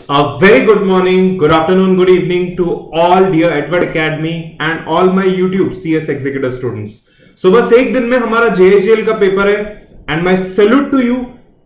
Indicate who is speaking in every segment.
Speaker 1: A very good morning, good afternoon, good evening to all dear Edward Academy and all my YouTube CS Executive students. So बस एक दिन में हमारा JHL का paper है and my salute to you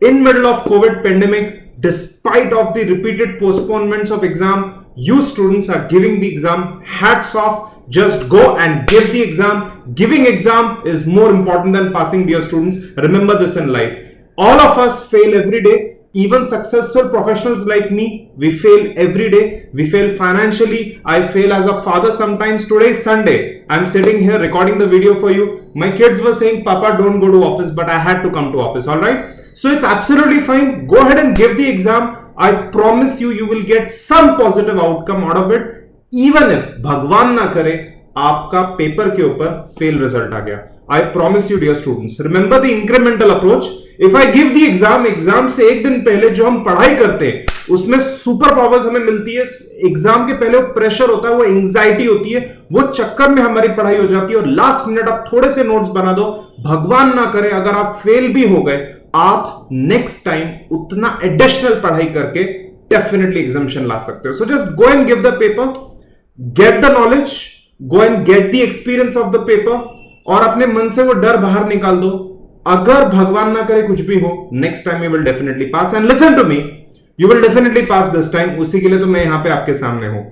Speaker 1: in middle of COVID pandemic, despite of the repeated postponements of exam, you students are giving the exam. Hats off. Just go and give the exam. Giving exam is more important than passing, dear students. Remember this in life. All of us fail every day. Even successful professionals like me, we fail every day. We fail financially. I fail as a father sometimes. Today is Sunday. I'm sitting here recording the video for you. My kids were saying, Papa, don't go to office, but I had to come to office. All right. So it's absolutely fine. Go ahead and give the exam. I promise you, you will get some positive outcome out of it. Even if भगवान ना करे आपका paper के ऊपर fail result आ गया. I promise you, dear students, remember the incremental approach. If I give the exam, exam से एक दिन पहले जो हम पढ़ाई करते हैं उसमें सुपर पावर्स हमें मिलती है. एग्जाम के पहले वो प्रेशर होता है, वो एंजाइटी होती है, वो चक्कर में हमारी पढ़ाई हो जाती है और लास्ट मिनट आप थोड़े से नोट्स बना दो. भगवान ना करे अगर आप फेल भी हो गए, आप नेक्स्ट टाइम उतना एडिशनल पढ़ाई करके डेफिनेटली एग्जामिनेशन ला सकते हो. So just go and give the paper, get the knowledge, go and get the experience of the paper और अपने मन से वो डर बाहर निकाल दो. अगर भगवान ना करे कुछ भी हो, next time you will definitely pass. And listen to me, you will definitely pass this time. उसी के लिए तो मैं यहां पे आपके सामने हूं.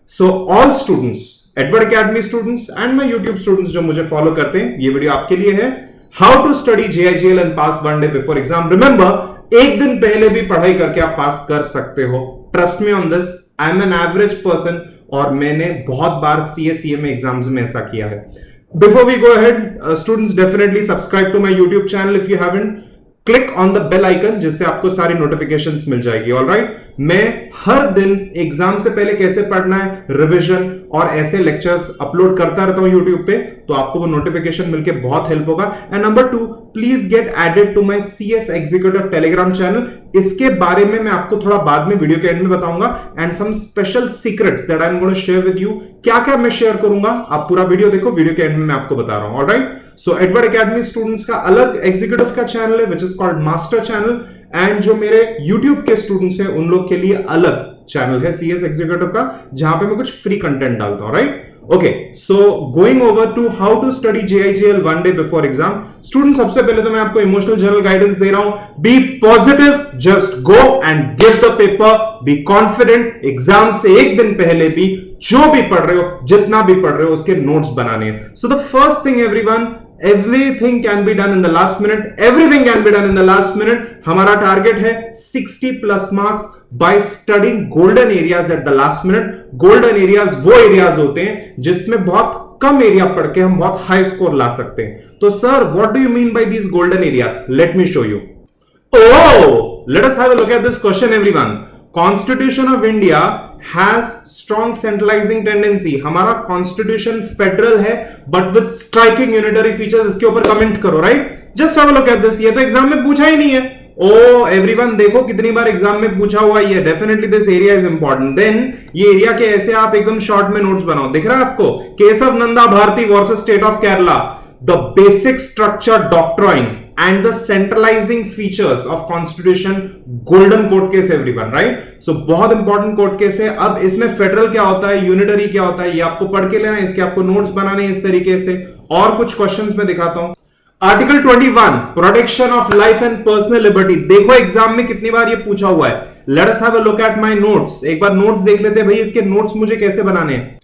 Speaker 1: So all students, Edward academy students and my YouTube students जो मुझे फॉलो करते हैं, ये वीडियो आपके लिए है. How to study JIGL and pass one day before exam. Remember, एक दिन पहले भी पढ़ाई करके आप पास कर सकते हो. Trust me on this. I am an average person और मैंने बहुत बार CA में एग्जाम्स में ऐसा किया है. Before we go ahead, students, definitely subscribe to my YouTube channel if you haven't. Click on the bell icon जिससे आपको सारी notifications मिल जाएगी. All right? मैं हर दिन एग्जाम से पहले कैसे पढ़ना है, रिवीजन और ऐसे लेक्चर्स अपलोड करता रहता हूं YouTube पे, तो आपको वो नोटिफिकेशन मिलके बहुत हेल्प होगा. And number 2, please get added to my CS executive Telegram channel. इसके बारे में मैं आपको थोड़ा बाद में वीडियो के एंड में बताऊंगा. And some special secrets that I am going to share with you. क्या क्या मैं शेयर करूंगा, आप पूरा वीडियो देखो. वीडियो के एंड में मैं आपको बता रहा हूं. ऑलराइट. सो एडवर्ड एकेडमी स्टूडेंट्स का अलग एग्जीक्यूटिव का चैनल है, which is called master channel. And जो मेरे YouTube के स्टूडेंट्स हैं उन लोग के लिए अलग चैनल है CS एग्जीक्यूटिव का, जहां पे मैं कुछ फ्री कंटेंट डालता हूं. Right. Okay, so going over to how to study JIGL one day before exam. Student, सबसे पहले तो मैं आपको इमोशनल जनरल गाइडेंस दे रहा हूं. Be positive, just go and give the paper. Be confident. Exam से एक दिन पहले भी जो भी पढ़ रहे हो, जितना भी पढ़ रहे हो, उसके नोट्स बनाने हैं. So the first thing everyone, everything can be done in the last minute. Everything can be done in the last minute. हमारा टारगेट है 60 plus marks by studying golden areas at the last minute. golden areas वो areas होते हैं जिसमें बहुत कम area पढ़ के हम बहुत हाई स्कोर ला सकते हैं. तो sir, what do you mean by these golden areas? Let me show you. Oh, let us have a look at this question, everyone. Constitution of India has strong centralizing tendency. हमारा constitution federal है but with striking unitary features. इसके ऊपर comment करो. Right. Just have a look at this. ये तो exam में पूछा ही नहीं है. ओ एवरीवन, देखो कितनी बार एग्जाम में पूछा हुआ है. Definitely this area is important. Then ये एरिया के ऐसे आप एकदम शॉर्ट में नोट्स बनाओ. दिख रहा है आपको? Kesavananda Bharati versus state of Kerala, the basic structure doctrine and the centralizing features of constitution, golden court case everyone. right? so बहुत इंपॉर्टेंट कोर्ट केस है. अब इसमें फेडरल क्या होता है, यूनिटरी क्या होता है, ये आपको पढ़ के लेना है. इसके आपको नोट्स बनाने इस तरीके से. और कुछ क्वेश्चंस में दिखाता हूं. Article 21, protection of life and personal liberty. देखो एग्जाम में कितनी बार ये पूछा हुआ है. Let us have a look at my notes. एक बार नोट्स देख लेते हैं भाई. इसके नोट्स मुझे कैसे बनाने हैं.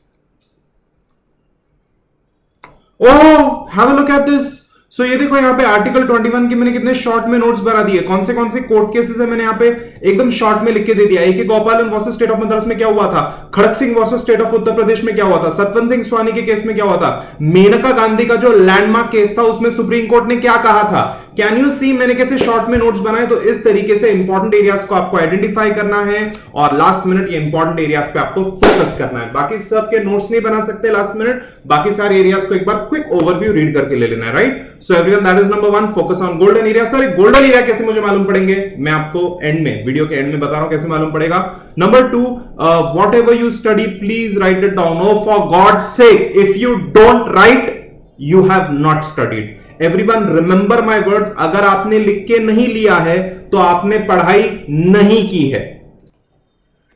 Speaker 1: Oh, have a look at this. So ये देखो यहाँ पे आर्टिकल 21 के मैंने कितने शॉर्ट में नोट्स बना दिए. कौन से कोर्ट केसेस है मैंने यहाँ पे एकदम शॉर्ट में लिख के दे दिया. AK गोपालन वर्सेस स्टेट ऑफ मद्रास में क्या हुआ था, खड़क Singh versus state of Uttar Pradesh में क्या हुआ था, सतवंत सिंह स्वानी के केस में क्या हुआ था, मेनका गांधी का जो लैंडमार्क केस था उसमें सुप्रीम कोर्ट ने क्या कहा था. कैन यू सी मैंने कैसे शॉर्ट में नोट्स बनाए. तो इस तरीके से इंपॉर्टेंट एरियाज को आपको आइडेंटिफाई करना है और लास्ट मिनट ये इंपॉर्टेंट एरियाज पे आपको फोकस करना है. बाकी सब के नोट्स नहीं बना सकते लास्ट मिनट. बाकी सारे एरियाज को एक बार क्विक ओवरव्यू रीड करके ले लेना है. Right. So everyone, that is number 1, focus on golden area. Sir, golden area कैसे मुझे मालूम पड़ेंगे, मैं आपको एंड में, वीडियो के एंड में बता रहा हूं कैसे मालूम पड़ेगा. Number 2, whatever you study please write it down. Oh for god's sake, if you don't write you have not studied. Everyone remember my words. अगर आपने लिख के नहीं लिया है तो आपने पढ़ाई नहीं की है.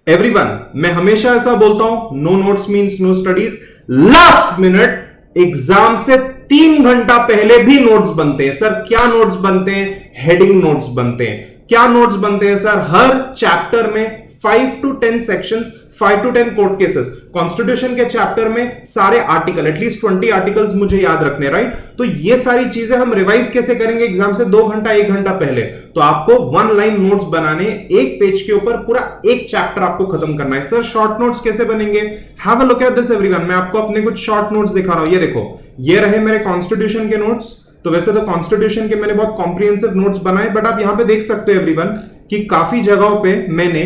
Speaker 1: एवरीवन, मैं हमेशा ऐसा बोलता हूं, no notes means no studies. Last minute exam से 3 घंटा पहले भी नोट्स बनते हैं। सर क्या नोट्स बनते हैं? हेडिंग नोट्स बनते हैं। क्या नोट्स बनते हैं सर? हर चैप्टर में 5 to 10 sections, 5 to 10 court cases. Constitution के चैप्टर में सारे आर्टिकल, एटलीस्ट 20 आर्टिकल्स मुझे याद रखने, राइट? तो ये सारी चीजें हम रिवाइज कैसे करेंगे एग्जाम से 2 घंटा 1 घंटा पहले? तो आपको 1 लाइन नोट्स बनाने, एक पेज के ऊपर पूरा एक चैप्टर आपको खत्म करना है। सर शॉर्ट नोट्स कैसे बनेंगे? Have a look at this everyone. मैं आपको अपने कुछ शॉर्ट नोट्स दिखा रहा हूं। ये देखो, ये रहे मेरे कॉन्स्टिट्यूशन के नोट्स। तो वैसे तो कॉन्स्टिट्यूशन के मैंने बहुत कॉम्प्रिहेंसिव नोट्स बनाए, बट आप यहां पे देख सकते हो एवरीवन कि काफी जगहों पे मैंने,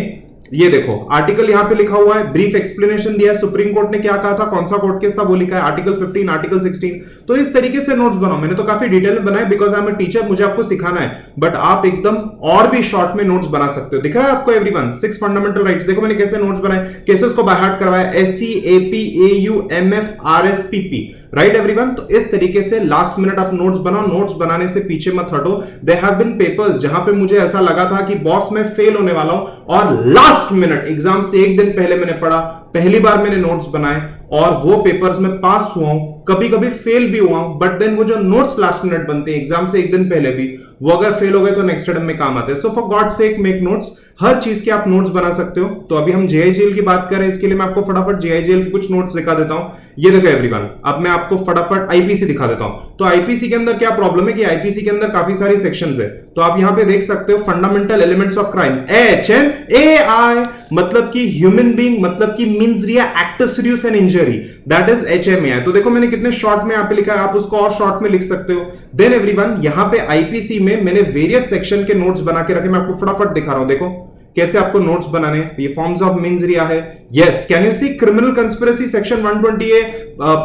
Speaker 1: ये देखो आर्टिकल यहां पे लिखा हुआ है, ब्रीफ एक्सप्लेनेशन दिया है, सुप्रीम कोर्ट ने क्या कहा था, कौन सा कोर्ट केस था वो लिखा है, आर्टिकल 15, आर्टिकल 16। तो इस तरीके से नोट्स बनाओ। मैंने तो काफी डिटेल में बनाए because I am a teacher, मुझे आपको सिखाना है, बट आप एकदम और भी शॉर्ट में नोट्स बना सकते हो। दिख रहा है आपको एवरीवन? 6 fundamental rights. देखो मैंने कैसे नोट्स बनाए, केसेस को बाय हार्ट करवाया, SC AP AU MF RS PP, right everyone? तो इस तरीके से लास्ट मिनट आप नोट्स बनाओ। नोट्स बनाने से पीछे मत हटो। देयर हैव बीन पेपर्स जहां पे मुझे ऐसा लगा था कि बॉस मैं फेल होने वाला हूं, और लास्ट मिनट एग्जाम से एक दिन पहले मैंने पढ़ा, पहली बार मैंने नोट्स बनाए और वो पेपर्स में पास हुआ हूं। कभी कभी फेल भी हुआ हूं, बट देन वो जो नोट्स लास्ट मिनट बनते हैं एग्जाम से एक दिन पहले भी, वो अगर फेल हो गए तो नेक्स्ट टर्म में काम आते हैं। So for God sake make notes. हर चीज के आप नोट्स बना सकते हो। तो अभी हम JIGL की बात करें, इसके लिए मैं आपको फटाफट JIGL के कुछ नोट्स दिखा देता हूं। ये देखो एवरीवन, अब मैं आपको फटाफट IPC दिखा देता हूं। तो IPC के अंदर क्या प्रॉब्लम है कि IPC के अंदर काफी सारी सेक्शंस है। तो आप यहां पे देख सकते हो fundamental elements of crime, HMAI, मतलब कि ह्यूमन बीइंग, मतलब कि mens rea act serious and injury, that is HMAI। तो देखो मैंने कितने शॉर्ट में यहां पे लिखा है, आप उसको और शॉर्ट में लिख सकते हो। देन एवरीवन, यहां पे IPC में मैंने वेरियस सेक्शन के नोट्स बना के रखे, मैं आपको फटाफट दिखा रहा हूं। देखो कैसे आपको नोट्स बनाने। ये फॉर्म्स ऑफ मींस रिया है। Yes, can you see criminal conspiracy section 120A,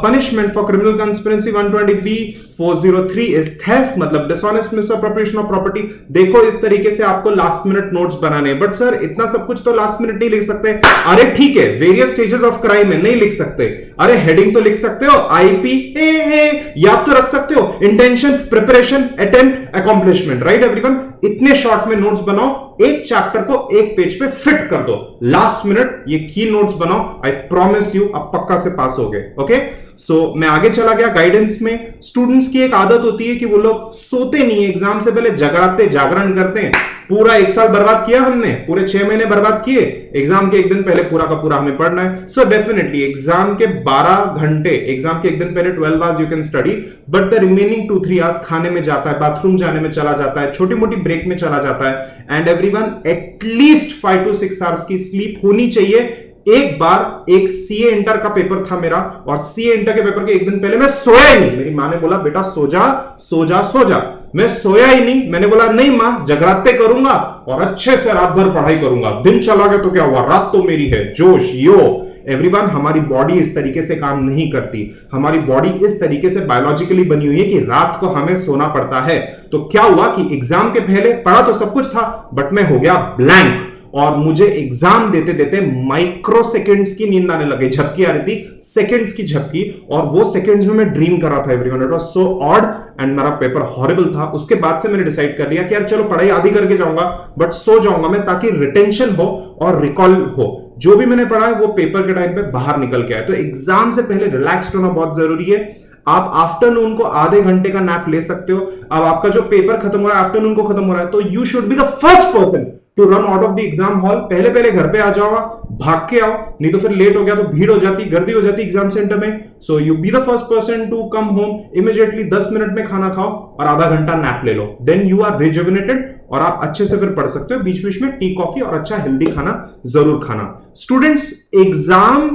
Speaker 1: punishment for criminal conspiracy 120B, 403 is theft, मतलब डिसऑनेस्ट मिसअप्रोप्रिएशन ऑफ प्रॉपर्टी। देखो इस तरीके से आपको लास्ट मिनट नोट्स बनाने हैं। बट सर इतना सब कुछ तो लास्ट मिनट नहीं लिख सकते। अरे ठीक है, वेरियस स्टेजेस ऑफ क्राइम है, नहीं लिख सकते। अरे हेडिंग तो लिख सकते हो, IPAA याद तो रख सकते हो, intention, preparation, attempt, accomplishment, right everyone? इतने शॉर्ट में नोट्स बनाओ, एक चैप्टर को एक पेज पे फिट कर दो। लास्ट मिनट ये की नोट्स बनाओ, आई प्रॉमिस यू आप पक्का से पास हो गए। ओके, सो मैं आगे चला गया गाइडेंस में। स्टूडेंट्स की एक आदत होती है कि वो लोग सोते नहीं है, एग्जाम से पहले जगराते, जागरण करते हैं। पूरा एक साल बर्बाद किया हमने, पूरे 6 महीने बर्बाद किए, एग्जाम के एक दिन पहले पूरा का पूरा हमें पढ़ना है। सो डेफिनेटली एग्जाम के 12 घंटे, एग्जाम के एक दिन पहले 12 hours you can study, but the remaining 2-3 hours खाने में जाता है, बाथरूम जाने में चला जाता है, छोटी मोटी ब्रेक में चला जाता है। And everyone, at least 5 to 6 hours की स्लीप होनी चाहिए। एक बार एक CA इंटर का पेपर था मेरा, और CA इंटर के पेपर के एक दिन पहले मैं सोया ही नहीं। मेरी मां ने बोला बेटा सो जा सो जा सो जा, मैं सोया ही नहीं। मैंने बोला नहीं मां, जगराते करूंगा और अच्छे से रात भर पढ़ाई करूंगा। दिन चला गया तो क्या हुआ, रात तो मेरी है, जोश यो। एवरीवन, हमारी बॉडी इस तरीके से काम नहीं करती। हमारी बॉडी इस तरीके से बायोलॉजिकली बनी हुई है कि रात को हमें सोना पड़ता है। तो क्या हुआ कि एग्जाम के पहले पढ़ा तो सब कुछ था, बट मैं हो गया ब्लैंक, और मुझे एग्जाम देते देते माइक्रो सेकंड्स की नींद आने लगी, झपकी आ रही थी, सेकंड्स की झपकी, और वो सेकंड्स में मैं ड्रीम कर रहा था everyone. It was so odd and मेरा पेपर हॉरिबल था। उसके बाद से मैंने डिसाइड कर लिया कि यार चलो पढ़ाई आधी करके जाऊंगा, बट सो जाऊंगा मैं, ताकि रिटेंशन हो और रिकॉल हो। जो भी मैंने पढ़ा है वो पेपर के टाइम पे बाहर निकल के आए। तो एग्जाम से पहले रिलैक्स्ड होना बहुत जरूरी है। आप आफ्टरनून को आधे घंटे का नैप ले सकते हो। अब आपका जो पेपर खत्म हो रहा है, आफ्टरनून को खत्म हो रहा है, तो you should be the first person to run out of the exam hall. पहले पहले घर पे आ जाओ, भाग के आओ, नहीं तो फिर लेट हो गया तो भीड़ हो जाती, गर्दी हो जाती एग्जाम सेंटर में। So you be the first person to come home immediately, 10 minute में खाना खाओ और आधा घंटा नैप ले लो। देन यू आर रिजुविनेटेड और आप अच्छे से फिर पढ़ सकते हो। बीच बीच में टी कॉफी और अच्छा हेल्दी खाना जरूर खाना। स्टूडेंट्स, एग्जाम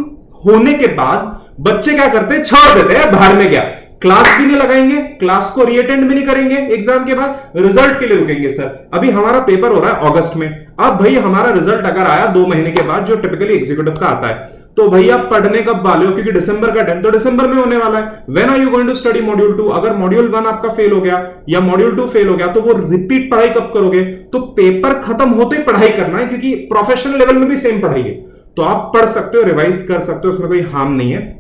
Speaker 1: होने के बाद बच्चे क्या करते हैं, छोड़ देते हैं, बाहर में गया, क्लास भी नहीं लगाएंगे, क्लास को रीअटेंड भी नहीं करेंगे, एग्जाम के बाद रिजल्ट के लिए रुकेंगे। सर अभी हमारा पेपर हो रहा है अगस्त में, अब भाई हमारा रिजल्ट अगर आया 2 महीने के बाद, जो टिपिकली एग्जीक्यूटिव का आता है, तो भैया पढ़ने कब वाले हो, क्योंकि दिसंबर का टाइम तो दिसंबर में होने वाला है। When are you going to study module 2? अगर मॉड्यूल 1 आपका फेल हो गया या मॉड्यूल 2 फेल हो गया, तो वो रिपीट पढ़ाई कब करोगे? तो पेपर खत्म होते ही पढ़ाई करना है, क्योंकि प्रोफेशनल लेवल में भी सेम पढ़ाई है। तो आप पढ़ सकते हो, रिवाइज कर सकते हो, उसमें कोई हार्म नहीं है।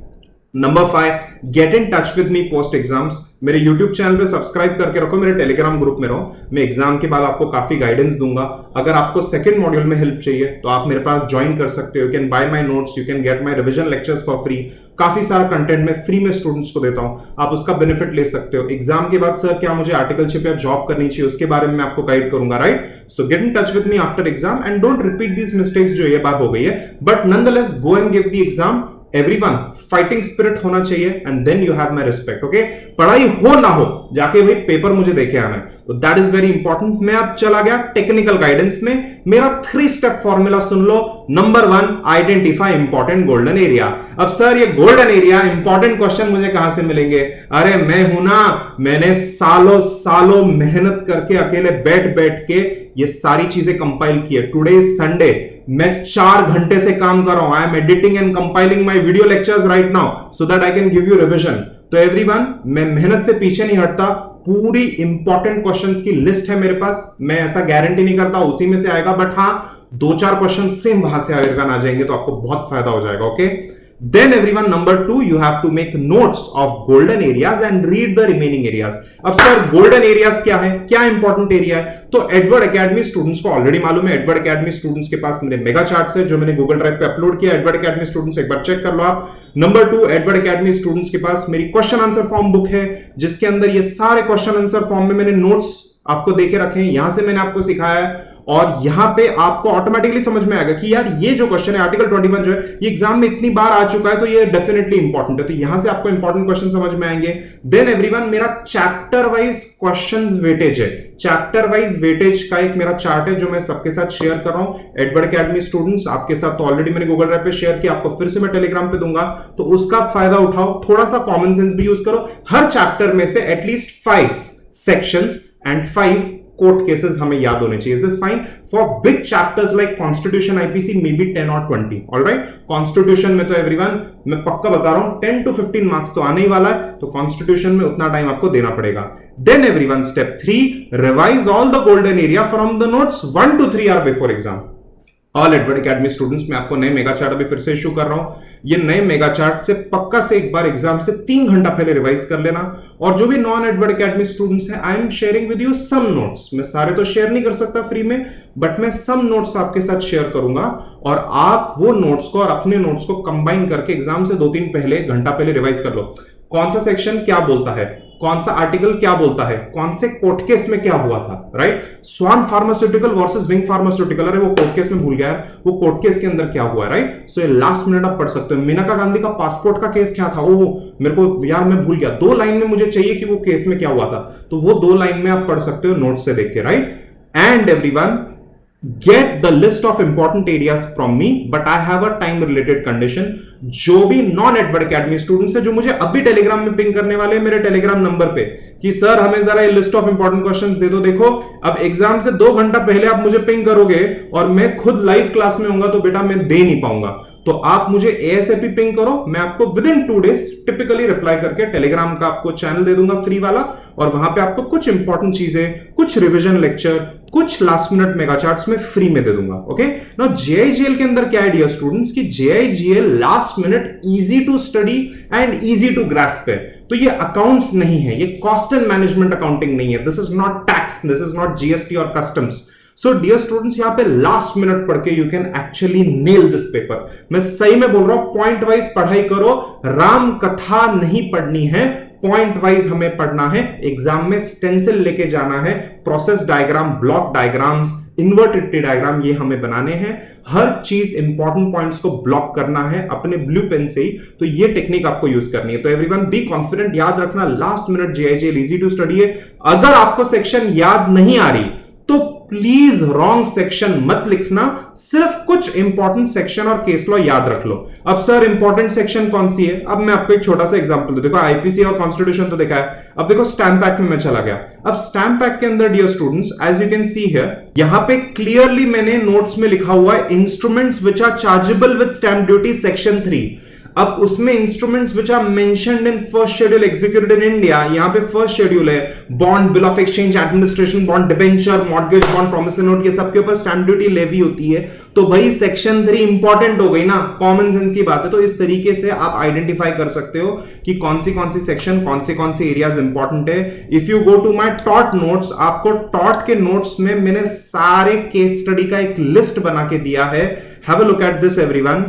Speaker 1: Number 5, gate in touch with me post exams. मेरे YouTube चैनल पे सब्सक्राइब करके रखो, मेरे टेलीग्राम ग्रुप में रहो। मैं एग्जाम के बाद आपको काफी गाइडेंस दूंगा। अगर आपको सेकंड मॉड्यूल में हेल्प चाहिए तो आप मेरे पास ज्वाइन कर सकते हो। You can buy my notes, you can get my revision lectures for free. काफी सारा कंटेंट मैं फ्री में स्टूडेंट्स को देता हूं, आप उसका बेनिफिट ले सकते हो। एग्जाम के बाद सर क्या मुझे आर्टिकलशिप या जॉब करनी चाहिए, उसके बारे में मैं आपको गाइड करूंगा, right? So get in touch with me after exam and don't repeat these mistakes जो ये बार हो गई है, but nonetheless go and give the exam. Everyone, fighting spirit होना चाहिए and then you have my respect, okay? पढ़ाई हो ना हो, जाके भाई पेपर मुझे देके आना है, तो दैट इज वेरी इंपॉर्टेंट। मैं अब चला गया टेक्निकल गाइडेंस में। मेरा 3 स्टेप फॉर्मूला सुन लो। Number 1, identify important golden area. अब सर ये गोल्डन एरिया, इंपॉर्टेंट क्वेश्चन मुझे कहां से मिलेंगे? अरे मैं हूं ना, मैंने सालों सालों मेहनत करके अकेले बैठ बैठ के ये सारी चीजें कंपाइल की है। टुडे इज संडे, मैं 4 घंटे से काम कर रहा हूं। I am editing and compiling my video lectures right now so that I can give you revision. तो एवरीवन, मैं मेहनत से पीछे नहीं हटता। पूरी इंपॉर्टेंट क्वेश्चंस की लिस्ट है मेरे पास। मैं ऐसा गारंटी नहीं करता उसी में से आएगा, बट हां 2-4 क्वेश्चन सेम वहां से आ जाएंगे तो आपको बहुत फायदा हो जाएगा, okay? Then everyone, number 2, you have to make notes of golden areas and read the remaining areas. अब सर golden areas क्या है, क्या इंपॉर्टेंट एरिया है? तो एडवर्ड एकेडमी स्टूडेंट्स को ऑलरेडी मालूम है। एडवर्ड एकेडमी स्टूडेंट्स के पास मेरे मेगा चार्ट्स है जो मैंने गूगल ड्राइव पे अपलोड किया। एडवर्ड एकेडमी स्टूडेंट्स एक बार चेक कर लो आप। नंबर 2, एडवर्ड एकेडमी स्टूडेंट्स के पास मेरी क्वेश्चन आंसर फॉर्म बुक है जिसके अंदर ये सारे क्वेश्चन आंसर फॉर्म में मैंने नोट्स आपको देके रखे हैं। यहां से मैंने आपको सिखाया है और यहां पे आपको ऑटोमेटिकली समझ में आएगा कि यार ये जो क्वेश्चन है आर्टिकल 21 जो है ये एग्जाम में इतनी बार आ चुका है तो ये डेफिनेटली इंपॉर्टेंट है। तो यहां से आपको इंपॉर्टेंट क्वेश्चन समझ में आएंगे। देन एवरीवन, मेरा चैप्टर वाइज क्वेश्चंस वेटेज है। चैप्टर वाइज वेटेज का एक मेरा चार्ट है जो मैं सबके साथ शेयर कर रहा हूं। एडवर्ड एकेडमी स्टूडेंट्स, आपके साथ तो ऑलरेडी मैंने गूगल ड्राइव पे शेयर किया, आपको फिर से मैं टेलीग्राम पे दूंगा, तो उसका फायदा उठाओ। थोड़ा सा कॉमन सेंस भी यूज करो। हर चैप्टर में से at least 5 sections and 5 court cases हमें याद होने चाहिए। Is this fine? For big chapters like constitution IPC may be 10 और 20, ऑलराइट? कॉन्स्टिट्यूशन में तो एवरीवन मैं पक्का बता रहा हूं 10 to 15 मार्क्स तो आने ही वाला है, तो कॉन्स्टिट्यूशन में उतना टाइम आपको देना पड़ेगा। Then everyone, step 3, revise all the golden area from the notes 1 to 3 hour before exam. All Edward academy students, मैं आपको नए मेगा चार्ट अभी फिर से इशू कर रहा हूं। ये नए मेगा चार्ट से पक्का से एक बार एग्जाम से 3 घंटा पहले रिवाइज कर लेना। और जो भी नॉन एडवर्ड एकेडमी स्टूडेंट्स हैं, I am sharing with you some notes. मैं सारे तो शेयर नहीं कर सकता फ्री में, बट मैं सम नोट्स आपके साथ शेयर करूंगा और आप वो नोट्स को और अपने नोट्स को कंबाइन करके एग्जाम से 2-3 पहले घंटा पहले रिवाइज कर लो। कौन सा सेक्शन क्या बोलता है, कौन सा आर्टिकल क्या बोलता है, कौन से कोर्ट केस में क्या हुआ था, राइट? स्वान फार्मास्यूटिकल वर्सेस विंग फार्मास्यूटिकल, अरे वो कोर्ट केस में भूल गया, वो कोर्ट केस के अंदर क्या हुआ, राइट? सो ये लास्ट मिनट आप पढ़ सकते हो। मेनका गांधी का पासपोर्ट का केस क्या था, ओह मेरे को यार मैं भूल गया, 2 लाइन में मुझे चाहिए कि वो केस में क्या हुआ था, तो वो 2 लाइन में आप पढ़ सकते हो नोट से देख के, right? And everyone, get the list of important areas from me, but I have a time related condition। जो भी नॉन एडवर्ड एकेडमी स्टूडेंट्स है जो मुझे अभी टेलीग्राम में पिंग करने वाले हैं मेरे टेलीग्राम नंबर पे कि सर हमें जरा ये लिस्ट ऑफ इंपॉर्टेंट क्वेश्चंस दे दो। देखो अब एग्जाम से 2 घंटा पहले आप मुझे पिंग करोगे और मैं खुद लाइव क्लास में होऊंगा तो बेटा मैं दे नहीं पाऊंगा। तो आप मुझे एएसएपी पिंग करो, मैं आपको with in 2 days typically reply करके टेलीग्राम का आपको चैनल दे दूंगा फ्री वाला, और वहां पे आपको कुछ इंपॉर्टेंट चीजें, कुछ रिवीजन लेक्चर, कुछ लास्ट मिनट मेगा चार्ट्स में फ्री में दे दूंगा, ओके? नाउ जेआईजीएल के अंदर क्या है डियर स्टूडेंट्स कि JIGL last minute easy to study and easy to grasp है। तो ये अकाउंट्स नहीं है, ये कॉस्ट एंड मैनेजमेंट अकाउंटिंग नहीं है, this is not tax, this is not GST और कस्टम्स। सो डियर स्टूडेंट्स, यहां पे लास्ट मिनट पढ़ के you can actually nail this paper. मैं सही में बोल रहा हूं, पॉइंट वाइज पढ़ाई करो, राम कथा नहीं पढ़नी है, पॉइंट वाइज हमें पढ़ना है। एग्जाम में स्टेंसिल लेके जाना है, process diagram, block diagrams, inverted T diagram ये हमें बनाने हैं। हर चीज इंपॉर्टेंट पॉइंट्स को ब्लॉक करना है अपने ब्लू पेन से ही, तो ये टेक्निक आपको यूज करनी है। तो एवरीवन बी कॉन्फिडेंट, याद रखना last minute JIGL easy to study है। अगर आपको सेक्शन याद नहीं आ रही तो प्लीज रॉन्ग सेक्शन मत लिखना, सिर्फ कुछ इंपॉर्टेंट सेक्शन और केस लॉ याद रख लो। अब सर इंपॉर्टेंट सेक्शन कौन सी है? अब मैं आपको एक छोटा सा एग्जांपल दूं। देखो आईपीसी और कॉन्स्टिट्यूशन तो देखा है, अब देखो स्टैम्प एक्ट में मैं चला गया। अब स्टैम्प एक्ट के अंदर dear students, as you can see here, यहां पे क्लियरली मैंने नोट्स में लिखा हुआ है instruments which are chargeable with stamp duty section 3। अब उसमें instruments which are mentioned in first schedule executed in India, यहां पे फर्स्ट शेड्यूल है bond, bill of exchange, administration bond, debenture, mortgage bond, promissory note, ये सब के ऊपर stamp duty levy होती है। तो तो भाई सेक्शन 3 इंपॉर्टेंट हो गई ना, कॉमन सेंस की बात है। तो इस तरीके से आप आइडेंटिफाई कर सकते हो कि कौन सी सेक्शन, कौन सी एरियाज इंपॉर्टेंट है। If you go to my टॉट नोट्स, आपको टॉट के नोट्स में मैंने सारे केस स्टडी का एक लिस्ट बना के दिया है। Have a look at this everyone.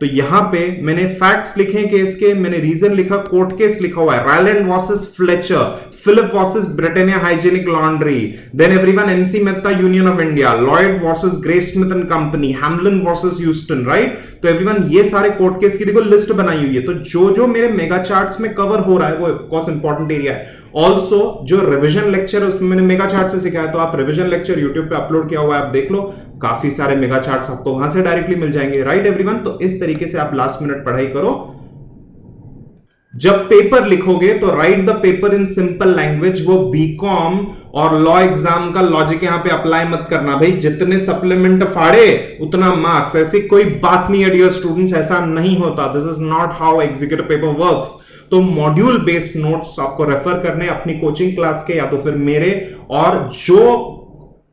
Speaker 1: तो यहां पे मैंने फैक्ट्स लिखे केस के, मैंने रीजन लिखा, कोर्ट केस लिखा हुआ है, Rylands versus Fletcher, Phillips versus Britannia hygienic laundry, then everyone M C Mehta union of India, Lloyd versus Grey Smith and company, Hamlyn versus Houston, right. तो एवरीवन ये सारे कोर्ट केस की देखो लिस्ट बनाई हुई है। तो जो जो मेरे मेगा चार्ट्स में कवर हो रहा है वो ऑफ कोर्स इंपॉर्टेंट एरिया है। ऑल्सो जो रिविजन लेक्चर है उसमें मैंने मेगा चार्ट से सिखाया, तो आप रिविजन लेक्चर यूट्यूब पे अपलोड किया हुआ है, आप देख लो, काफी सारे मेगा चार्ट्स आपको वहां से डायरेक्टली मिल जाएंगे, राइट एवरीवन। तो इस तरीके से आप लास्ट मिनट पढ़ाई करो। जब पेपर लिखोगे तो right the paper in simple language. वो बीकॉम और लॉ एग्जाम का लॉजिक यहां पे अप्लाई मत करना भाई, जितने सप्लीमेंट फाड़े उतना मार्क्स, ऐसी कोई बात नहीं है डियर स्टूडेंट्स, ऐसा नहीं होता। This is not how executive paper works. तो मॉड्यूल बेस्ड नोट्स आपको रेफर करने अपनी कोचिंग क्लास के या तो फिर मेरे, और जो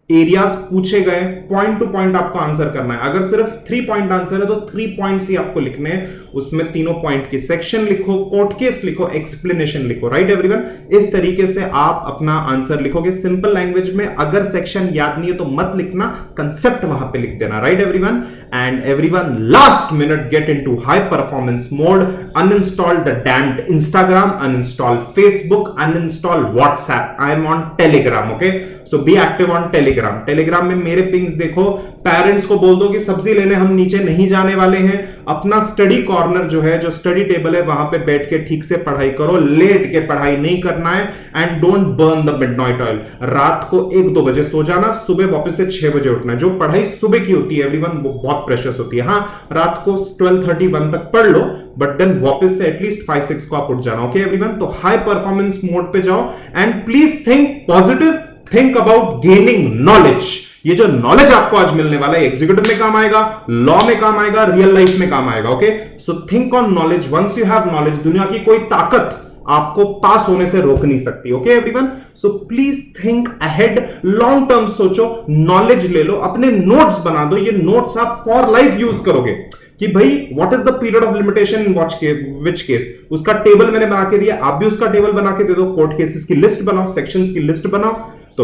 Speaker 1: एरियाज पूछे गए पॉइंट टू पॉइंट आपको आंसर करना है। अगर सिर्फ 3 पॉइंट आंसर है तो 3 पॉइंट्स ही आपको लिखने हैं, उसमें तीनों पॉइंट की सेक्शन लिखो, कोर्ट केस लिखो, एक्सप्लेनेशन लिखो, राइट एवरीवन। इस तरीके से आप अपना आंसर लिखोगे सिंपल लैंग्वेज में। अगर सेक्शन याद नहीं है तो मत लिखना, कंसेप्ट वहां पे लिख देना, right everyone. And everyone last minute get into high performance mode, uninstall the damned Instagram, uninstall Facebook, uninstall WhatsApp, I am on Telegram, okay. So be active on Telegram. Telegram में मेरे pings देखो, parents को बोल दो कि सब्जी लेने हम नीचे नहीं जाने वाले हैं, अपना स्टडी कॉर्नर जो है, जो स्टडी टेबल है, वहां पे बैठ के ठीक से पढ़ाई करो, लेट के पढ़ाई नहीं करना है। And don't burn the midnight oil. रात को 1-2 बजे सो जाना, सुबह वापस से 6 बजे उठना। जो पढ़ाई सुबह की होती है एवरीवन वो बहुत प्रेशियस होती है। हाँ, रात को 12:30-1 तक पढ़ लो, बट देन वापस से एटलीस्ट 5-6 को आप उठ जाना, ओके एवरीवन। तो हाई परफॉर्मेंस मोड पे जाओ and please think positive, think about gaining knowledge. ये जो नॉलेज आपको आज मिलने वाला है एग्जीक्यूटिव में काम आएगा, लॉ में काम आएगा, रियल लाइफ में काम आएगा, okay. So think on knowledge. Once you have knowledge, दुनिया की कोई ताकत आपको पास होने से रोक नहीं सकती, okay everyone. So please think ahead, long term सोचो, नॉलेज ले लो, अपने नोट्स बना दो। ये नोट्स आप फॉर लाइफ यूज करोगे कि भाई what is the period of limitation in which case, उसका टेबल मैंने बना के दिया, आप भी उसका टेबल बना के दे दो। कोर्ट केसेस की लिस्ट बनाओ, सेक्शंस की लिस्ट बनाओ, तो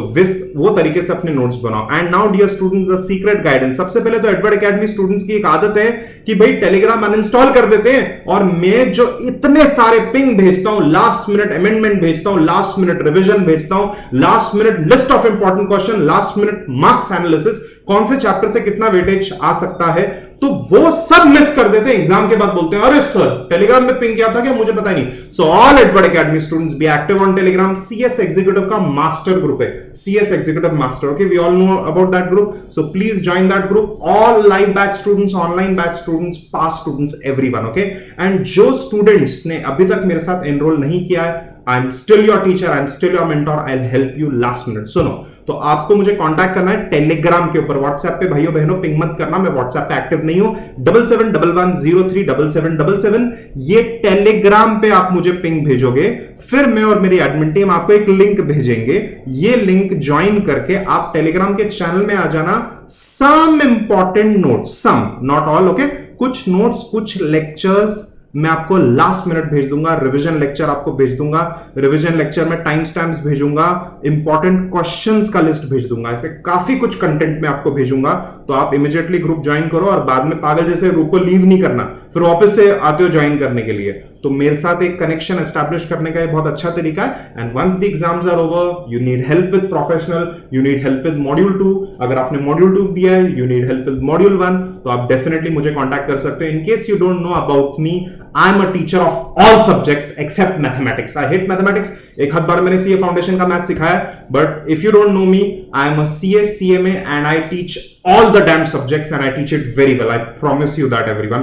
Speaker 1: वो तरीके से अपने नोट्स बनाओ। And now dear students, the secret guidance. सबसे पहले तो एडवर्ड एकेडमी स्टूडेंट्स की एक आदत है कि भाई टेलीग्राम अनइंस्टॉल कर देते हैं, और मैं जो इतने सारे पिंग भेजता हूं, लास्ट मिनट अमेंडमेंट भेजता हूं, लास्ट मिनट रिवीजन भेजता हूं, last minute list of important question, last minute marks analysis, कौन से चैप्टर से कितना वेटेज आ सकता है, तो वो सब मिस कर देते हैं। एग्जाम के बाद बोलते हैं अरे सर टेलीग्राम में पिंग किया था क्या, मुझे पता ही नहीं। So all Edward academy students be active on Telegram. C S executive का मास्टर ग्रुप है, C S executive master, okay, we all know about that group. So please join that group. All live batch students, online batch students, pass students, everyone, okay. And जो students ने अभी तक मेरे साथ enroll नहीं किया है, I am still your teacher, I am still your mentor, I will help you last minute. सुनो, तो आपको मुझे कांटेक्ट करना है टेलीग्राम के ऊपर। व्हाट्सएप पे भाइयों बहनों पिंग मत करना, मैं व्हाट्सएप पे एक्टिव नहीं हूं। 7711037777 ये टेलीग्राम पे आप मुझे पिंग भेजोगे, फिर मैं और मेरी एडमिन टीम आपको एक लिंक भेजेंगे। ये लिंक ज्वाइन करके आप टेलीग्राम के चैनल में आ जाना। Some important notes, some not all, okay, कुछ नोट्स, कुछ लेक्चर्स मैं आपको लास्ट मिनट भेज दूंगा, रिवीजन लेक्चर आपको भेज दूंगा, रिवीजन लेक्चर में टाइम स्टैम्प्स भेजूंगा, इंपॉर्टेंट क्वेश्चंस का लिस्ट भेज दूंगा, ऐसे काफी कुछ कंटेंट में आपको भेजूंगा। तो आप इमीडिएटली ग्रुप ज्वाइन करो और बाद में पागल जैसे ग्रुप को लीव नहीं करना, फिर वापस से आते हो ज्वाइन करने के लिए। तो मेरे साथ एक कनेक्शन एस्टैब्लिश करने का एक बहुत अच्छा तरीका है। And once the exams are over, you need help with professional, you need help with module 2, अगर आपने मॉड्यूल 2 दिया है, you need help with module 1, तो आप डेफिनेटली मुझे कांटेक्ट कर सकते हो। In case you don't know about me, I am a teacher of all subjects except mathematics. I hate mathematics. एक हाथ बार मैंने सीए फाउंडेशन का मैथ सिखाया, but if you don't no me, I am a CA CMA and I teach all the damn subjects and I teach it very well. I promise you that everyone.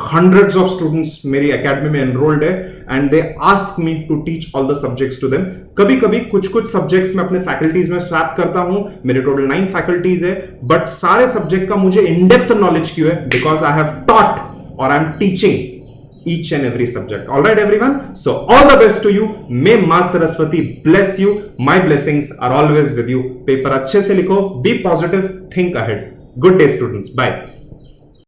Speaker 1: Hundreds of students मेरी academy में enrolled है and they ask me to teach all the subjects to them. कभी कभी कुछ subjects मैं अपने faculties में swap करता हूं, मेरे total 9 faculties है, but सारे subject का मुझे in-depth knowledge क्यों है? Because I have taught or I'm teaching each and every subject. All right, everyone. So all the best to you. May Ma Saraswati bless you. My blessings are always with you. Paper अच्छे से लिखो. Be positive. Think ahead. Good day, students. Bye.